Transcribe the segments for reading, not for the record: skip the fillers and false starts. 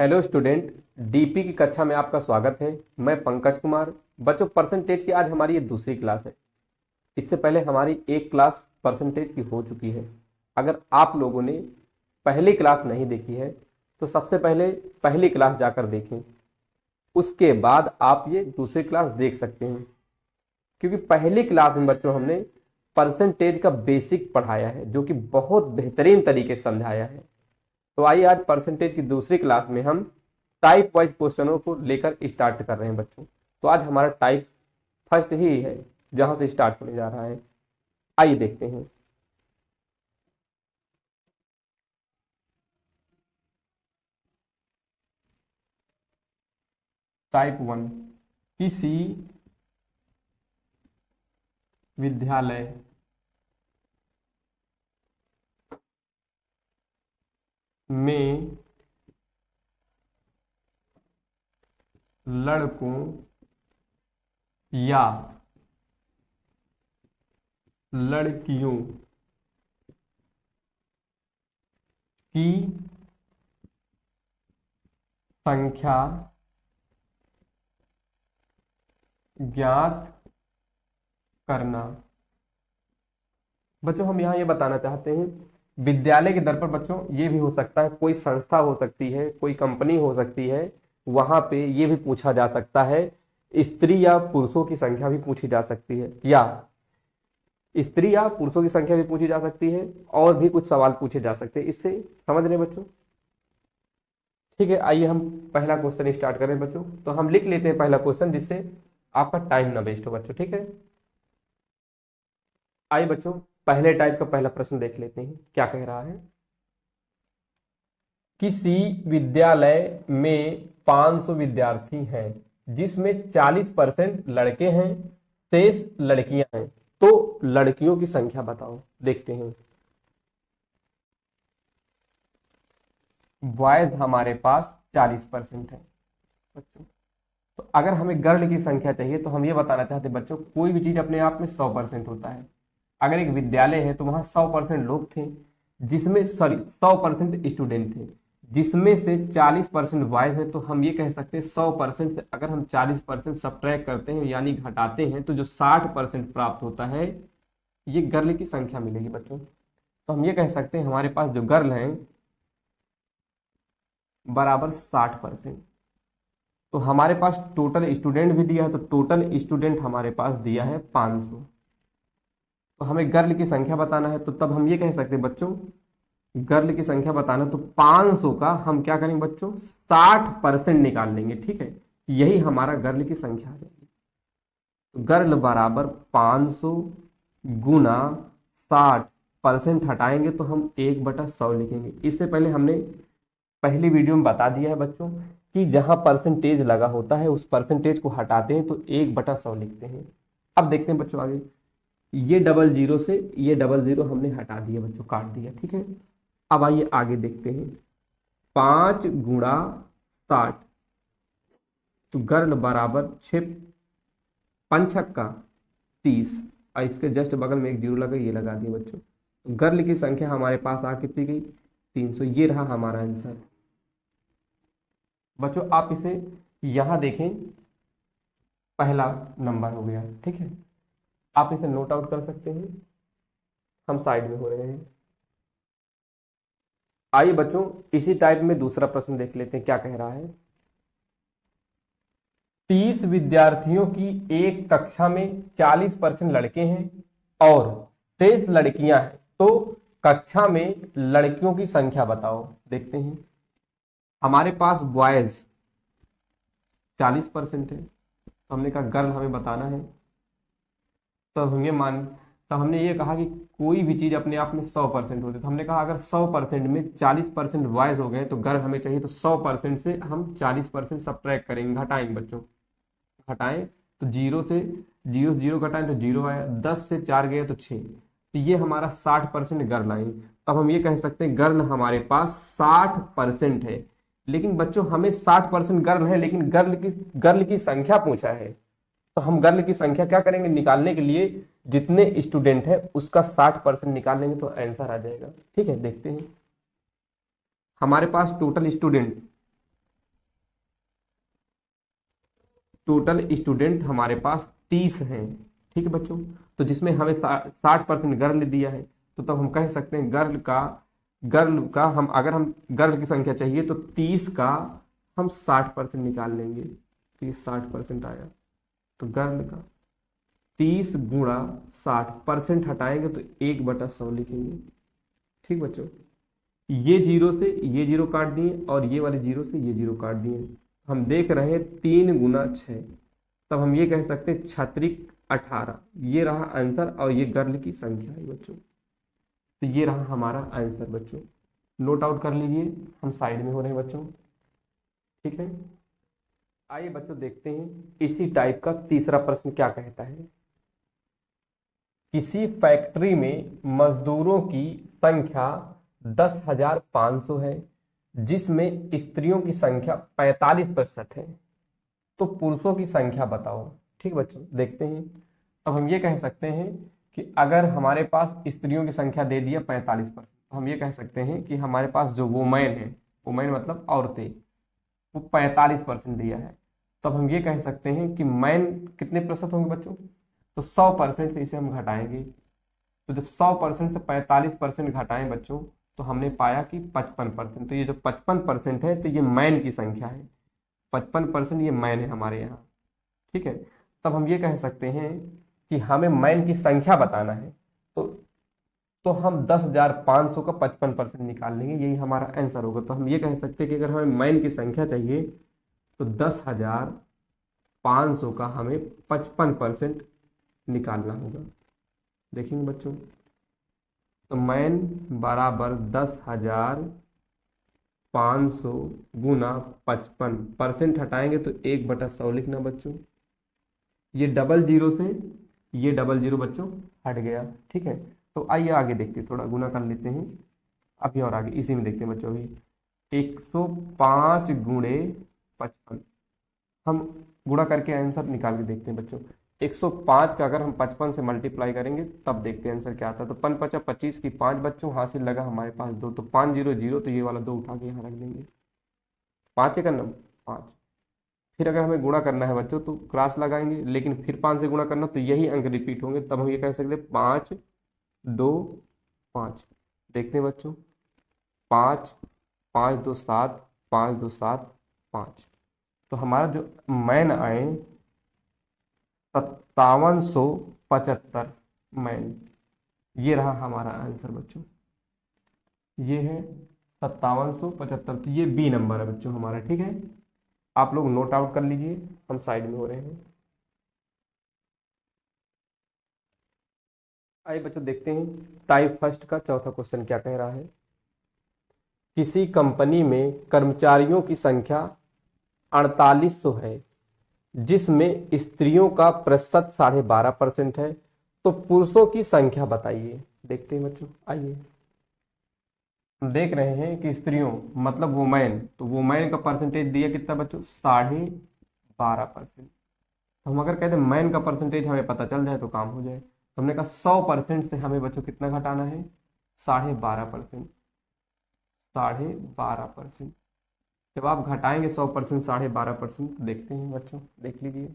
Hello student, DP की कक्षा में आपका स्वागत है। मैं पंकज कुमार। बच्चों, परसेंटेज की आज हमारी ये दूसरी क्लास है। इससे पहले हमारी एक क्लास परसेंटेज की हो चुकी है। अगर आप लोगों ने पहली क्लास नहीं देखी है तो सबसे पहले पहली क्लास जाकर देखें, उसके बाद आप ये दूसरी क्लास देख सकते हैं। क्योंकि पहली क्लास में बच्चों हमने परसेंटेज का बेसिक पढ़ाया है, जो कि बहुत बेहतरीन तरीके से समझाया है। तो आइए आज परसेंटेज की दूसरी क्लास में हम टाइप वाइज क्वेश्चनों को लेकर स्टार्ट कर रहे हैं बच्चों। तो आज हमारा टाइप फर्स्ट ही है जहां से स्टार्ट होने जा रहा है। आइए देखते हैं। टाइप 1, किसी विद्यालय में लड़कों या लड़कियों की संख्या ज्ञात करना। बच्चों, हम यहाँ ये बताना चाहते हैं, विद्यालय के दर पर बच्चों ये भी हो सकता है, कोई संस्था हो सकती है, कोई कंपनी हो सकती है, वहां पे ये भी पूछा जा सकता है। स्त्री या पुरुषों की संख्या भी पूछी जा सकती है, या स्त्री या पुरुषों की संख्या भी पूछी जा सकती है, और भी कुछ सवाल पूछे जा सकते हैं। इससे समझ रहे बच्चों? ठीक है, आइए हम पहला क्वेश्चन स्टार्ट करें बच्चों। तो हम लिख लेते हैं पहला क्वेश्चन, जिससे आपका टाइम ना वेस्ट हो बच्चों। ठीक है, आइए बच्चों पहले टाइप का पहला प्रश्न देख लेते हैं, क्या कह रहा है। किसी विद्यालय में 500 विद्यार्थी हैं, जिसमें 40% लड़के हैं, शेष लड़कियां हैं। तो लड़कियों की संख्या बताओ। देखते हैं। बॉयज हमारे पास 40% है बच्चों। तो अगर हमें गर्ल की संख्या चाहिए तो हम ये बताना चाहते हैं बच्चों, कोई भी चीज अपने आप में 100% होता है। अगर एक विद्यालय है तो वहां 100% लोग थे, जिसमें 100% स्टूडेंट थे, जिसमें से 40% बॉयज हैं। तो हम ये कह सकते हैं 100% से अगर हम 40% सब्ट्रैक्ट करते हैं, यानी घटाते हैं, तो जो 60% प्राप्त होता है, ये गर्ल की संख्या मिलेगी बच्चों। तो हम ये कह सकते हैं हमारे पास जो गर्ल है बराबर 60%। तो हमारे पास टोटल स्टूडेंट भी दिया है, तो टोटल स्टूडेंट हमारे पास दिया है 500। तो हमें गर्ल की संख्या बताना है, तो तब हम ये कह सकते हैं बच्चों, गर्ल की संख्या बताना, तो 500 का हम क्या करेंगे बच्चों, 60% निकाल लेंगे। ठीक है, यही हमारा गर्ल की संख्या आ जाएगी। तो गर्ल बराबर 500 गुना 60%, हटाएंगे तो हम 1/100 लिखेंगे। इससे पहले हमने पहली वीडियो में बता दिया है बच्चों कि जहां परसेंटेज लगा होता है उस परसेंटेज को हटाते हैं तो 1/100 लिखते हैं। अब देखते हैं बच्चों आगे। ये 00 से ये 00 हमने हटा दिया बच्चों, काट दिया। ठीक है, अब आइए आगे देखते हैं। 5 गुणा 60, तो गर्ल बराबर 6 5 30, और इसके जस्ट बगल में एक जीरो लगा, ये लगा दिए बच्चों। तो गर्ल की संख्या हमारे पास आ कितनी गई, 300। ये रहा हमारा आंसर बच्चों। आप इसे यहां देखें, पहला नंबर हो गया। ठीक है, आप इसे नोट आउट कर सकते हैं, हम साइड में हो रहे हैं। आइए बच्चों इसी टाइप में दूसरा प्रश्न देख लेते हैं, क्या कह रहा है। 30 विद्यार्थियों की एक कक्षा में 40% लड़के हैं और 23 लड़कियां हैं, तो कक्षा में लड़कियों की संख्या बताओ। देखते हैं। हमारे पास बॉयज 40% है, तो हमने कहा गर्ल हमें बताना है। तो हमने ये कहा कि कोई भी चीज अपने आप में 100% होती है। तो हमने कहा अगर 100% में 40% बॉयज हो गए तो गर्ल हमें चाहिए, तो 100% से हम 40% सब्ट्रैक्ट करेंगे, घटाएंगे बच्चों। घटाएं तो जीरो से जीरो जीरो घटाएं तो जीरो आया, 10 से 4 गए तो 6, तो ये हमारा 60% गर्ल आई। तब हम ये कह सकते हैं गर्ल हमारे पास 60% है। लेकिन बच्चों हमें 60% गर्ल है, लेकिन गर्ल की संख्या पूछा है। तो हम गर्ल की संख्या क्या करेंगे, निकालने के लिए जितने स्टूडेंट है उसका 60% निकाल लेंगे तो आंसर आ जाएगा। ठीक है, देखते हैं। हमारे पास टोटल स्टूडेंट टोटल स्टूडेंट हमारे पास 30 हैं, ठीक है बच्चों। तो जिसमें हमें 60% गर्ल दिया है, तो तब हम कह सकते हैं गर्ल का हम अगर हम गर्ल की संख्या चाहिए तो 30 का हम 60% निकाल लेंगे, तो ये 60% आया। तो गर्ल का 30 गुणा 60% हटाएंगे तो 1/100 लिखेंगे, ठीक बच्चों। ये जीरो से ये जीरो काट दिए और ये वाले जीरो से ये जीरो काट दिए, हम देख रहे हैं 3 गुना 6, तब हम ये कह सकते हैं छत्रिक 18। ये रहा आंसर और ये गर्ल की संख्या है बच्चों। तो ये रहा हमारा आंसर बच्चों, नोट आउट कर लीजिए, हम साइड में हो रहे हैं बच्चों, ठीक है। आइए बच्चों देखते हैं इसी टाइप का तीसरा प्रश्न क्या कहता है। किसी फैक्ट्री में मजदूरों की संख्या 10,500 है, जिसमें स्त्रियों की संख्या 45% है, तो पुरुषों की संख्या बताओ, ठीक बच्चों। देखते हैं, अब हम ये कह सकते हैं कि अगर हमारे पास स्त्रियों की संख्या दे दिया 45%, तो हम ये कह सकते हैं कि हमारे पास जो वुमेन है, वुमेन मतलब औरतें, वो 45% दिया है। तब हम ये कह सकते हैं कि मैन कितने प्रतिशत होंगे बच्चों, तो 100% से इसे हम घटाएंगे। तो जब 100% से 45% घटाएं बच्चों, तो हमने पाया कि 55%। तो ये जो 55% है, तो ये मैन की संख्या है, 55% ये मैन है हमारे यहाँ, ठीक है। तब हम ये कह सकते हैं कि हमें मैन की संख्या बताना है, तो हम 10,500 का 55% निकाल लेंगे, यही हमारा आंसर होगा। तो हम ये कह सकते हैं कि अगर हमें मैन की संख्या चाहिए तो 10,500 का हमें 55% निकालना होगा। देखेंगे बच्चों, तो मैन बराबर 10,500 गुना 55%, हटाएंगे तो 1/100 लिखना बच्चों। ये डबल जीरो से ये डबल जीरो बच्चों हट गया, ठीक है। तो आइए आगे देखते हैं, थोड़ा गुना कर लेते हैं अभी और आगे इसी में देखते हैं बच्चों। अभी 105 गुणे 55, हम गुणा करके आंसर निकाल के देखते हैं बच्चों। 105 का अगर हम 55 से मल्टीप्लाई करेंगे तब देखते हैं आंसर क्या आता है। तो 5×5 = 25 की 5 बच्चों, हासिल लगा हमारे पास 2, तो 500, तो ये वाला 2 उठा के यहाँ रख देंगे। 5 का नंबर 5। फिर अगर हमें गुणा करना है बच्चों तो क्रॉस लगाएंगे, लेकिन फिर 5 से गुणा करना तो यही अंक रिपीट होंगे, तब हम ये कह सकते हैं 5, 2, 5। देखते हैं बच्चों, 5, 5, 2, 7, 5, 2, 7, 5। तो हमारा जो मैन आए 5775 मैन, ये रहा हमारा आंसर बच्चों, ये है 5775। तो ये बी नंबर है बच्चों हमारा, ठीक है। आप लोग नोट आउट कर लीजिए, हम साइड में हो रहे हैं। आइए बच्चों देखते हैं टाइप फर्स्ट का चौथा क्वेश्चन क्या कह रहा है। किसी कंपनी में कर्मचारियों की संख्या 4800 है, जिसमें स्त्रियों का प्रतिशत 12.5% है, तो पुरुषों की संख्या बताइए। देखते हैं बच्चों, आइए हम देख रहे हैं कि स्त्रियों मतलब वुमेन, तो वुमेन का परसेंटेज दिया कितना बच्चों, 12.5%। तो हम अगर कहते हैं मैन का परसेंटेज हमें पता चल जाए तो काम हो जाए, तो हमने कहा 100% से हमें बच्चों कितना घटाना है, 12.5%। 12.5%, जब आप घटाएंगे 100% 12.5%, देखते हैं बच्चों, देख लीजिए।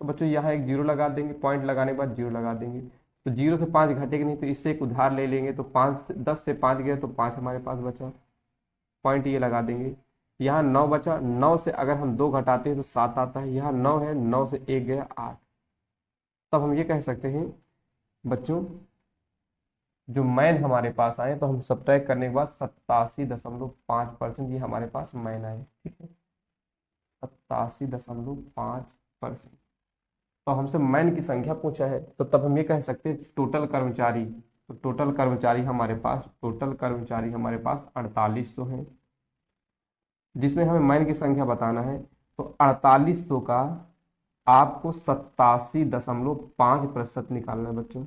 तो बच्चों यहाँ एक जीरो लगा देंगे, पॉइंट लगाने के बाद जीरो लगा देंगे, तो 0 से 5 घटेगा नहीं, तो इससे एक उधार ले लेंगे, तो 10 से 5 गया तो 5 हमारे पास बचा, पॉइंट ये लगा देंगे। यहाँ 9 बचा, 9 से अगर हम 2 घटाते हैं तो 7 आता है, यहाँ 9 है, 9 से 1 गया 8। तब हम ये कह सकते हैं बच्चों, जो मैन हमारे पास आए तो हम सब्ट्रैक्ट करने के बाद 87.5% ये हमारे पास मैन आए, ठीक है। 87.5%। तो हमसे मैन की संख्या पूछा है, तो तब हम ये कह सकते हैं टोटल कर्मचारी, तो टोटल कर्मचारी हमारे पास 4800 हैं, जिसमें हमें मैन की संख्या बताना है। तो 4800 का आपको 87.5% निकालना है बच्चों।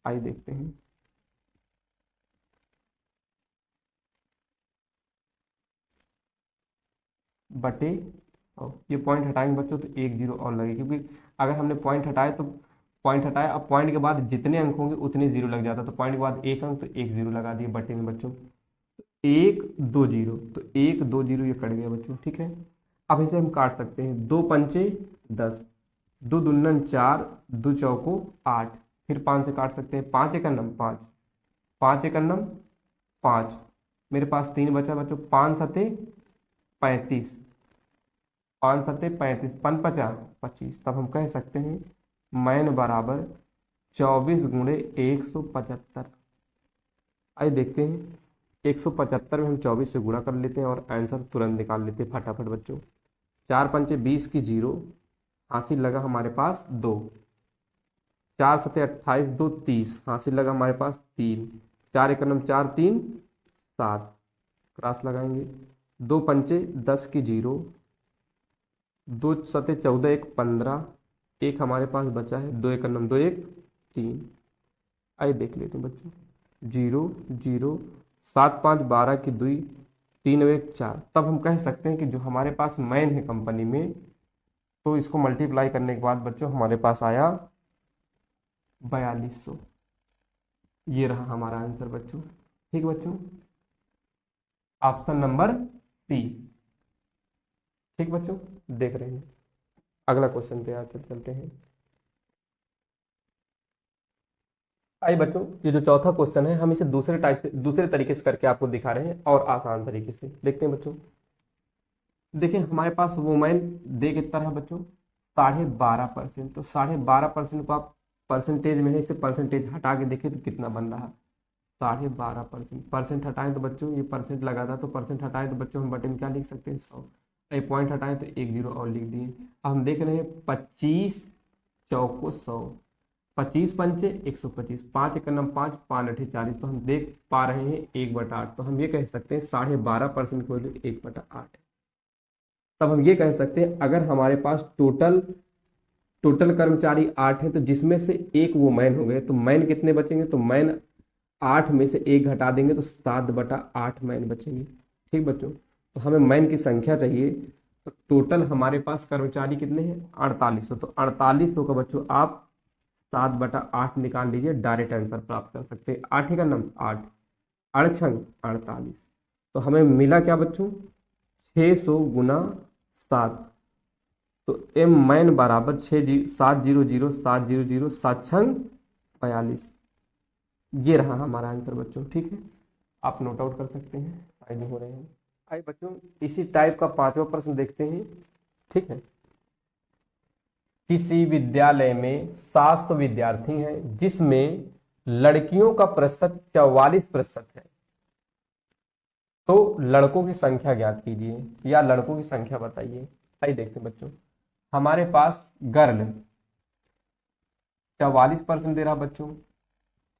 आइए देखते हैं, बटे, और ये पॉइंट हटाएंगे बच्चों तो एक जीरो और लगे, क्योंकि अगर हमने पॉइंट हटाए तो पॉइंट हटाया, अब पॉइंट के बाद जितने अंक होंगे उतने जीरो लग जाता है, तो पॉइंट के बाद एक अंक तो एक जीरो लगा दिए बटे में बच्चों, तो 1 2 0, तो 1 2 0 ये कट गया बच्चों, ठीक है। अब इसे हम काट सकते हैं, 2 पंचे 10, 2 दूनन 4, 2 चौको 8, फिर 5 से काट सकते हैं, 5 1 5, 5 1 5, मेरे पास 3 बचा बच्चों, 5 7 35, 5 7 35, 5 5 25, तब हम कह सकते हैं मैन बराबर 24 गुणे 175। आइए देखते हैं, 175 में हम 24 से गुणा कर लेते हैं और आंसर तुरंत निकाल लेते हैं फटाफट बच्चों। 4 पंचे 20 की 0, हासिल लगा हमारे पास 2, 4 7 28, 2 30, हासिल लगा हमारे पास 3, 4 1 4 3 7, क्रॉस लगाएंगे, 2 पंचे 10 की 0, 2 7 14, 1 15, एक हमारे पास बचा है, 2 1 2 1 3। आइए देख लेते हैं बच्चों, 0 0, 7 5 12 की 2, 3 1 4, तब हम कह सकते हैं कि जो हमारे पास मैन है कंपनी में, तो इसको मल्टीप्लाई करने के बाद बच्चों हमारे पास आया 4200। ये रहा हमारा आंसर बच्चों, ठीक बच्चों, ऑप्शन नंबर सी। ठीक बच्चों, देख रहे हैं, अगला क्वेश्चन पे आज चलते हैं। आइए बच्चों, ये जो चौथा क्वेश्चन है, हम इसे दूसरे टाइप से, दूसरे तरीके से करके आपको दिखा रहे हैं और आसान तरीके से। देखते हैं बच्चों, देखिए हमारे पास वुमेन दे कितना है बच्चों, 12.5%। तो 12.5% को आप परसेंटेज में है, इसे परसेंटेज हटा के देखें तो कितना बन रहा है, 12.5%। परसेंट हटाएं तो बच्चों ये परसेंट लगा था, तो परसेंट हटाएं तो बच्चों हम बटन क्या लिख सकते हैं, 100। एक पॉइंट हटाएं तो 1 0 और लिख दिए। अब हम देख रहे हैं 25 चौको 100, 25 पंचे 125, 5 1 5, 5 8 40, तो हम देख पा रहे हैं 1/8, तो हम ये कह सकते हैं 12.5% को 1/8 है। तब हम ये कह सकते हैं अगर हमारे पास टोटल कर्मचारी 8 हैं, तो जिसमें से एक वो मैन हो गए, तो मैन कितने बचेंगे, तो मैन 8 में से 1 घटा देंगे तो 7/8 मैन बचेंगे। ठीक बच्चों, तो हमें मैन की संख्या चाहिए, तो टोटल हमारे पास कर्मचारी कितने हैं, 4800। तो 4800 का बच्चों आप 7/8 निकाल लीजिए, डायरेक्ट आंसर प्राप्त कर सकते हैं। 8 का नंबर 8, 8 छंग 48, तो हमें मिला क्या बच्चों, 600 गुना 7, तो एम मैन बराबर 700 700 7 छंग 42। ये रहा हमारा आंसर बच्चों, ठीक है, आप नोट आउट कर सकते हैं, फायदे हो रहे हैं। आइए बच्चों, इसी टाइप का 5वां प्रश्न देखते हैं। ठीक है, किसी विद्यालय में 700 विद्यार्थी हैं, जिसमें लड़कियों का प्रतिशत 44% है, तो लड़कों की संख्या ज्ञात कीजिए या लड़कों की संख्या बताइए। आइए देखते हैं बच्चों, हमारे पास गर्ल 44% दे रहा बच्चों,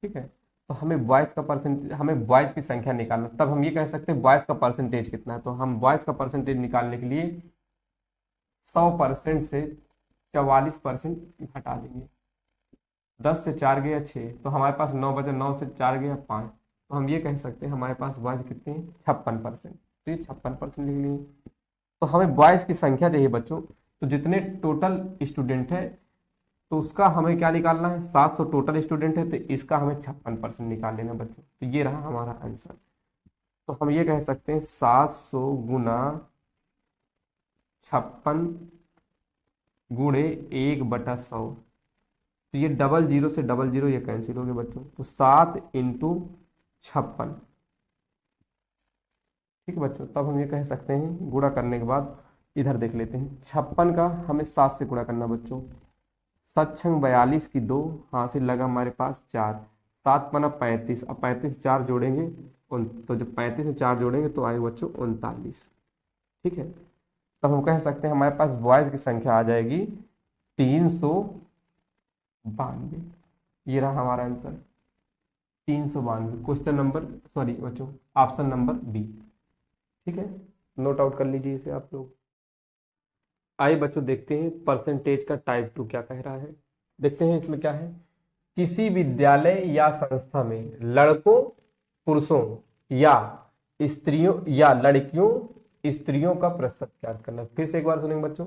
ठीक है, तो हमें बॉयज का परसेंटेज, हमें बॉयज की संख्या निकालना, तब हम ये कह सकते हैं बॉयज का परसेंटेज कितना है। तो हम बॉयज का परसेंटेज निकालने के लिए 100% से 44% घटा देंगे, 10 से 4 गया 6, तो हमारे पास 9 बचा, 9 से 4 गया 5, तो हम ये कह सकते हैं हमारे पास बॉयज कितने हैं, 56%। तो ये 56% लिख लिए। तो हमें बॉयज की संख्या चाहिए बच्चों, तो जितने टोटल स्टूडेंट है, तो उसका हमें क्या निकालना है, 700 टोटल स्टूडेंट है, तो इसका हमें 56% निकाल लेना बच्चों। तो ये रहा हमारा आंसर। तो हम ये कह सकते हैं 700 गुना 56 गुणे 1/100, तो ये 00 से 00 ये कैंसिल हो गए बच्चों, तो 7 × 56। ठीक है बच्चों, तब हम ये कह सकते हैं गुणा करने के बाद इधर देख लेते हैं, 56 का हमें 7 से गुणा करना बच्चों, 7 छंग 42 की 2, हासिल लगा हमारे पास 4, 7 पना 35, अब 35 4 जोड़ेंगे तो जब 35 में 4 जोड़ेंगे तो आएगा बच्चों 39। ठीक है, तब हम कह सकते हैं हमारे पास बॉयज की संख्या आ जाएगी 392। ये रहा हमारा आंसर, 392, क्वेश्चन नंबर, सॉरी बच्चों, ऑप्शन नंबर बी। ठीक है, नोट आउट कर लीजिए इसे आप लोग। आइए बच्चों देखते हैं परसेंटेज का टाइप 2 क्या कह रहा है। देखते हैं इसमें क्या है, किसी विद्यालय या संस्था में लड़कों पुरुषों या स्त्रियों या लड़कियों स्त्रियों का प्रतिशत ज्ञात करना। फिर से एक बार सुनेंगे बच्चों,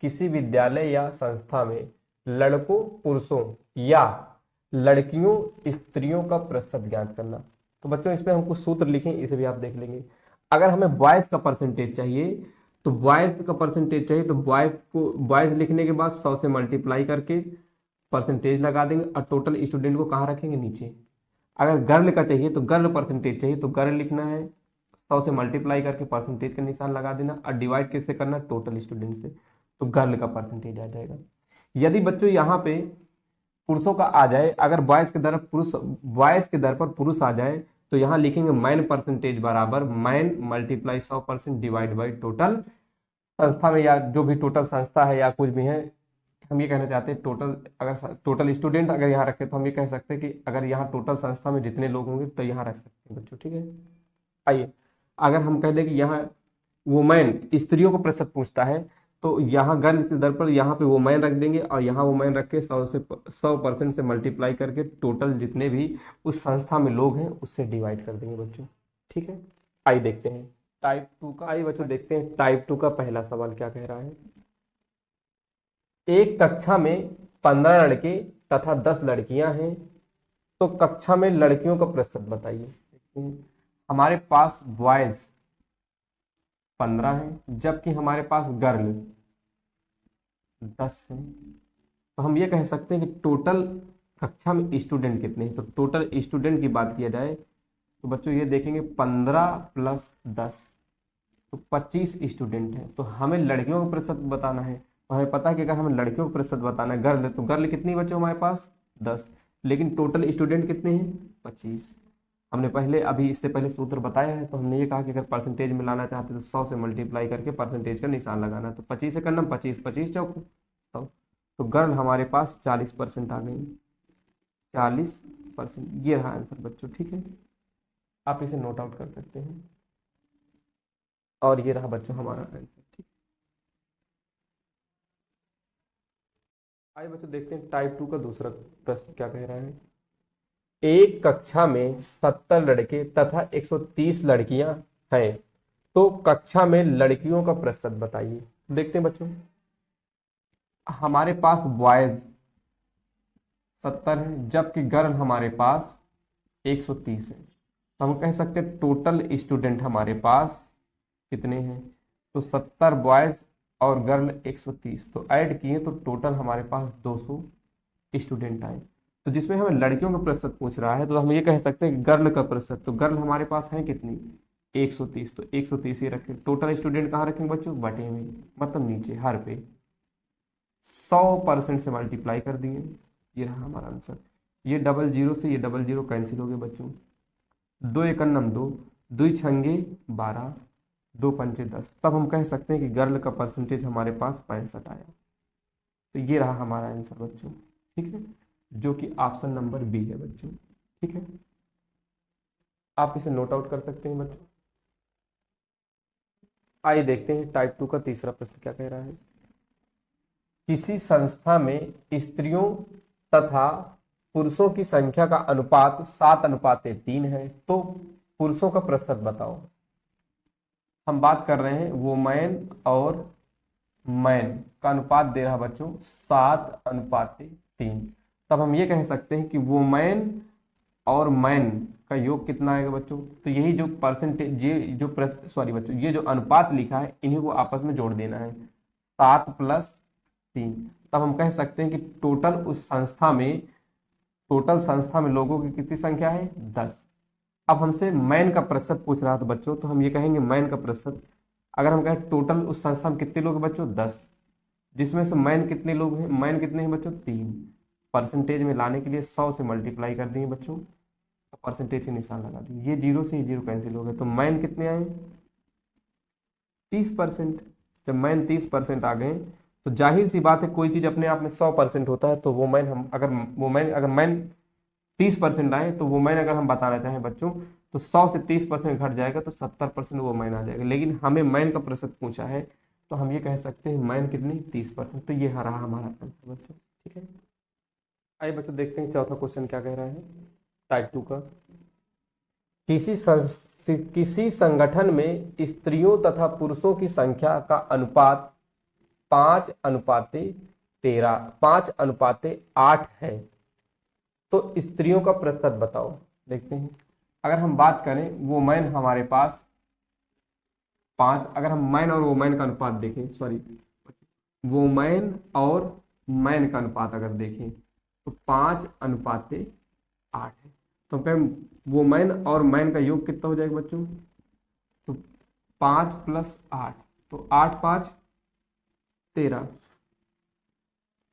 किसी विद्यालय या संस्था में लड़कों पुरुषों या लड़कियों स्त्रियों का प्रतिशत ज्ञात करना। तो बच्चों इसमें हम कुछ सूत्र लिखें, इसे भी आप देख लेंगे। अगर हमें बॉयज का परसेंटेज चाहिए तो बॉयज को बॉयज लिखने के बाद 100 से मल्टीप्लाई करके परसेंटेज लगा देंगे और टोटल स्टूडेंट को कहाँ रखेंगे, नीचे। अगर गर्ल का चाहिए तो गर्ल परसेंटेज चाहिए तो गर्ल लिखना है, 100 से मल्टीप्लाई करके परसेंटेज का निशान लगा देना और डिवाइड किससे करना, टोटल स्टूडेंट से, तो गर्ल का परसेंटेज आ जाएगा। यदि बच्चों यहाँ पे पुरुषों का आ जाए, अगर बॉयज के दर पर पुरुष आ जाए तो यहाँ लिखेंगे मैन परसेंटेज बराबर man multiply 100% divide by total संस्था में, या जो भी टोटल संस्था है या कुछ भी है, हम ये कहना चाहते हैं टोटल, अगर टोटल स्टूडेंट अगर यहाँ रखे तो हम ये कह सकते हैं कि अगर यहाँ टोटल संस्था में जितने लोग होंगे तो यहाँ रख सकते हैं बच्चों, ठीक है। आइए, अगर हम कह दें कि यहाँ वुमेन स्त्रियों को प्रतिशत पूछता है तो यहाँ गर्ल के दर पर यहाँ पे वुमेन रख देंगे और यहाँ वुमेन रख के 100% से मल्टीप्लाई करके टोटल जितने भी उस संस्था में लोग हैं उससे डिवाइड कर देंगे बच्चों, ठीक है। आइए देखते हैं टाइप 2 का। आइए बच्चों देखते हैं टाइप 2 का पहला सवाल क्या कह रहा है। एक कक्षा में 15 लड़के तथा 10 लड़कियां हैं, तो कक्षा में लड़कियों का प्रतिशत बताइए। हमारे पास बॉयज 15 है जबकि हमारे पास गर्ल 10 है, तो हम ये कह सकते हैं कि टोटल कक्षा में स्टूडेंट कितने हैं। तो टोटल स्टूडेंट की बात किया जाए तो बच्चों ये देखेंगे 15 प्लस 10 तो 25 स्टूडेंट हैं। तो हमें लड़कियों का प्रतिशत बताना है, तो हमें पता है कि अगर हमें लड़कियों का प्रतिशत बताना है गर्ल, तो गर्ल कितनी बच्चों हमारे पास 10, लेकिन टोटल स्टूडेंट कितने हैं 25। हमने पहले अभी इससे पहले सूत्र बताया है, तो हमने ये कहा कि अगर परसेंटेज में लाना चाहते तो 100 से मल्टीप्लाई करके परसेंटेज का निशान लगाना, तो 25 से करना, 25 25 चौक 100, तो गर्ल हमारे पास 40% आ गई, 40%। ये रहा आंसर बच्चों, ठीक है, आप इसे नोट आउट कर सकते हैं। और ये रहा बच्चों हमारा आंसर, ठीक। आइए बच्चों देखते हैं टाइप 2 का दूसरा प्रश्न क्या कह रहा है। एक कक्षा में 70 लड़के तथा 130 लड़कियां हैं, तो कक्षा में लड़कियों का प्रतिशत बताइए। देखते हैं बच्चों, हमारे पास बॉयज 70 है जबकि गर्ल हमारे पास 130 है, तो हम कह सकते हैं टोटल स्टूडेंट हमारे पास कितने हैं, तो 70 बॉयज और गर्ल 130, तो ऐड किए तो टोटल हमारे पास 200 स्टूडेंट आए। तो जिसमें हमें लड़कियों का प्रतिशत पूछ रहा है तो हम ये कह सकते हैं गर्ल का प्रतिशत, तो गर्ल हमारे पास है कितनी 130, तो 130 ही रखें। टोटल स्टूडेंट कहाँ रखेंगे बच्चों, बटे में, मतलब नीचे हर पे 100% से मल्टीप्लाई कर दिए, ये रहा हमारा आंसर। ये डबल जीरो से ये डबल जीरो कैंसिल हो गए बच्चों, 2 एकन्नम 2, 2 छंगे 12, 2 पंचे 10, तब हम कह सकते हैं कि गर्ल का परसेंटेज हमारे पास 65 आया। तो ये रहा हमारा आंसर बच्चों, ठीक है, जो कि ऑप्शन नंबर बी है बच्चों, ठीक है, आप इसे नोट आउट कर सकते हैं बच्चों। आइए देखते हैं टाइप 2 का तीसरा प्रश्न क्या कह रहा है। किसी संस्था में स्त्रियों तथा पुरुषों की संख्या का अनुपात 7:3 है, तो पुरुषों का प्रतिशत बताओ। हम बात कर रहे हैं वुमेन और मैन का अनुपात दे रहा बच्चों 7:3, तब हम ये कह सकते हैं कि वुमेन और मैन का योग कितना आएगा बच्चों, तो यही जो परसेंटेज, ये जो सॉरी बच्चों, ये जो अनुपात लिखा है इन्हीं को आपस में जोड़ देना है, 7+3, तब हम कह सकते हैं कि टोटल संस्था में लोगों की कितनी संख्या है 10। अब हमसे मैन का प्रतिशत पूछ रहा था बच्चों, तो हम ये कहेंगे मैन का प्रतिशत, अगर हम कहें टोटल उस संस्था में कितने लोग हैं बच्चों 10, जिसमें से मैन कितने लोग हैं, मैन कितने हैं बच्चों 3, परसेंटेज में लाने के लिए 100 से मल्टीप्लाई कर दिए बच्चों, परसेंटेज के निशान लगा दिए, ये जीरो से ये जीरो कैंसिल हो गए, तो मैन कितने आए 30%। जब मैन 30% आ गए तो जाहिर सी बात है कोई चीज अपने आप में 100% होता है, तो वो मैन 30% आए तो वो मैन अगर हम बताना चाहें बच्चों तो 100 से 30% घट जाएगा तो 70% वो मैन आ जाएगा, लेकिन हमें मैन का प्रतिशत पूछा है तो हम ये कह सकते हैं मैन कितनी 30%, तो ये रहा हमारा आंसर बच्चों, ठीक है। आइए बच्चों देखते हैं चौथा क्वेश्चन क्या कह रहा है टाइप 2 का। किसी संगठन में स्त्रियों तथा पुरुषों की संख्या का अनुपात 5:8 है, तो स्त्रियों का प्रतिशत बताओ। देखते हैं अगर हम बात करें वोमेन हमारे पास 5, अगर हम मैन और वोमेन का अनुपात देखें, सॉरी, वोमेन और मैन का अनुपात अगर देखें तो 5:8 है। तो हम कहें वोमेन और मैन का योग कितना हो जाएगा बच्चों, तो 5+8, तो 8×5=13।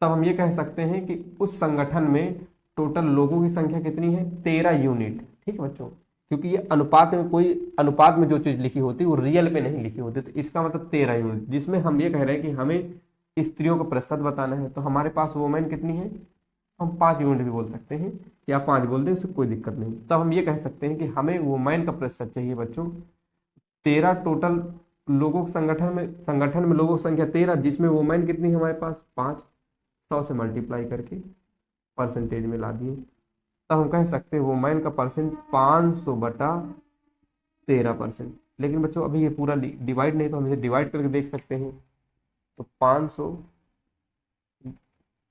तब हम ये कह सकते हैं कि उस संगठन में टोटल लोगों की संख्या कितनी है, 13 यूनिट। ठीक है बच्चों, क्योंकि ये अनुपात में, कोई अनुपात में जो चीज लिखी होती है वो रियल पे नहीं लिखी होती, तो इसका मतलब 13 यूनिट, जिसमें हम ये कह रहे हैं कि हमें स्त्रियों का प्रतिशत बताना है। तो हमारे पास वोमेन कितनी है, हम 5 यूनिट भी बोल सकते हैं या 5 बोल दें, उससे कोई दिक्कत नहीं। तब हम ये कह सकते हैं कि हमें वोमेन का प्रतिशत चाहिए बच्चों 13, टोटल लोगों के संगठन में लोगों की संख्या 13, जिसमें वोमेन कितनी है हमारे पास 5, 100 से मल्टीप्लाई करके परसेंटेज में ला दिए। तब हम कह सकते हैं वोमेन का परसेंट 500/13%। लेकिन बच्चों अभी ये पूरा डिवाइड नहीं, तो हम इसे डिवाइड करके देख सकते हैं। तो 500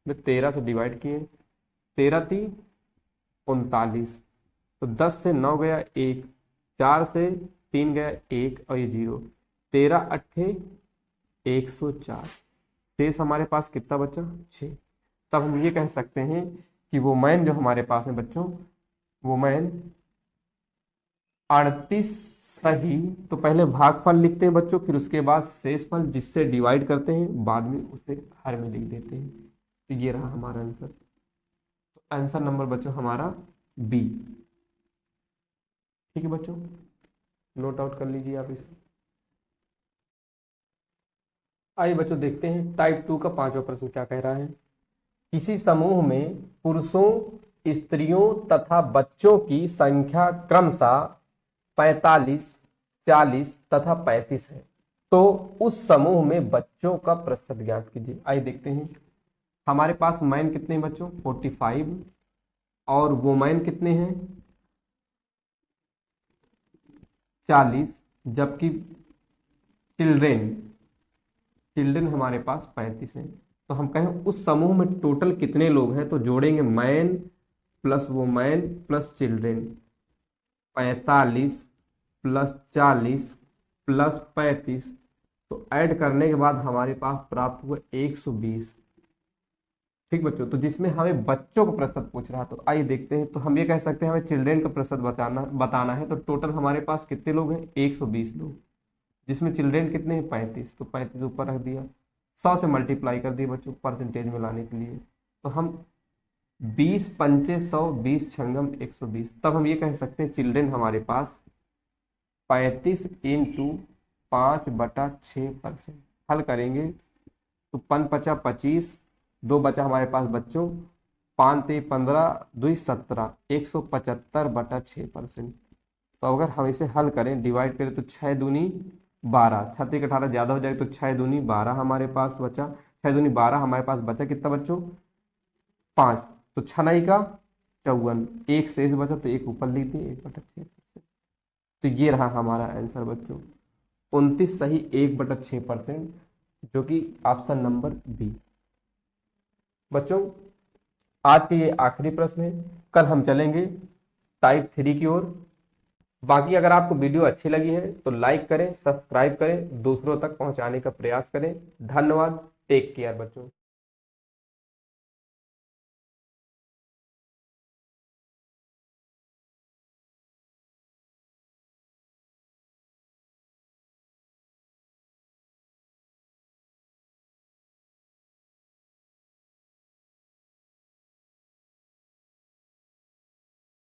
में 13 से डिवाइड किए, 13×3=39, तो 10 से 9 गया 1, 4 से 3 गया 1 और ये 0, 13×8=104, शेष हमारे पास कितना बचा, 6। तब हम ये कह सकते हैं कि वो मैन जो हमारे पास है बच्चों, वो मैन 38 सही, तो पहले भागफल लिखते हैं बच्चों, फिर उसके बाद शेषफल जिससे डिवाइड करते हैं, बाद में उसे हर में लिख देते हैं। तो ये रहा हमारा आंसर। तो आंसर नंबर बच्चों हमारा बी। ठीक है बच्चों, नोट आउट कर लीजिए आप इसे। आइए बच्चों देखते हैं टाइप 2 का 5वां प्रश्न क्या कह रहा है। किसी समूह में पुरुषों, स्त्रियों तथा बच्चों की संख्या क्रमशः 45, 40 तथा 35 है, तो उस समूह में बच्चों का प्रतिशत ज्ञात कीजिए। आइए देखते हैं। हमारे पास मैन कितने हैं बच्चों, 45, और वोमेन कितने हैं, 40, जबकि चिल्ड्रेन हमारे पास 35 हैं। तो हम कहें उस समूह में टोटल कितने लोग हैं, तो जोड़ेंगे man plus women plus children, 45 plus 40 plus 35, तो ऐड करने के बाद हमारे पास प्राप्त हुआ 120। ठीक बच्चों, तो जिसमें हमें बच्चों का प्रतिशत पूछ रहा है, तो आइए देखते हैं। तो हम ये कह सकते हैं हमें चिल्ड्रेन का प्रतिशत बताना है। तो टोटल हमारे पास कितने लोग हैं, 120 लोग, जिसमें चिल्ड्रेन कितने हैं, 35, तो 35 ऊपर रख दिया, 100 से मल्टीप्लाई कर दिए बच्चों परसेंटेज में लाने के लिए। तो हम 20×5 100, 20×6 तब हम ये कह सकते हैं चिल्ड्रेन हमारे पास 35×5/6%। हल करेंगे तो 5×5 = 25, 2 बचा हमारे पास बच्चों, 5×3 = 15, 2×17 175/6%। तो अगर हम इसे हल करें, डिवाइड करें, तो 6×2 = 12, 36×18 ज्यादा हो जाएगा, तो 6×2 = 12 हमारे पास बचा, 6×2 = 12 हमारे पास बचा कितना बच्चों, 5, तो 6×9 = 54, एक शेष बचा, तो एक ऊपर लिख दिए 1/6%। तो ये रहा हमारा आंसर बच्चों, 29 सही 1/6%, जो कि ऑप्शन नंबर बी। बच्चों आज के ये आखिरी प्रश्न है, कल हम चलेंगे टाइप 3 की ओर। बाकी अगर आपको वीडियो अच्छी लगी है तो लाइक करें, सब्सक्राइब करें, दूसरों तक पहुंचाने का प्रयास करें। धन्यवाद, टेक केयर बच्चों।